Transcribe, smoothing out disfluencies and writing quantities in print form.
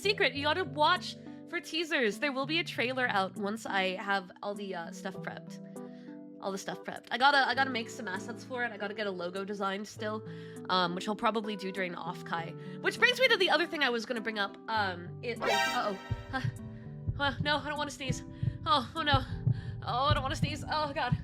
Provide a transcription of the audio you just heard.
secret. You gotta watch for teasers. There will be a trailer out once I have all the stuff prepped. All the stuff prepped. I gotta make some assets for it. I gotta get a logo designed still, which I'll probably do during off-kai. Which brings me to the other thing I was gonna bring up. No, I don't want to sneeze. Oh no. Oh, I don't want to sneeze. Oh god.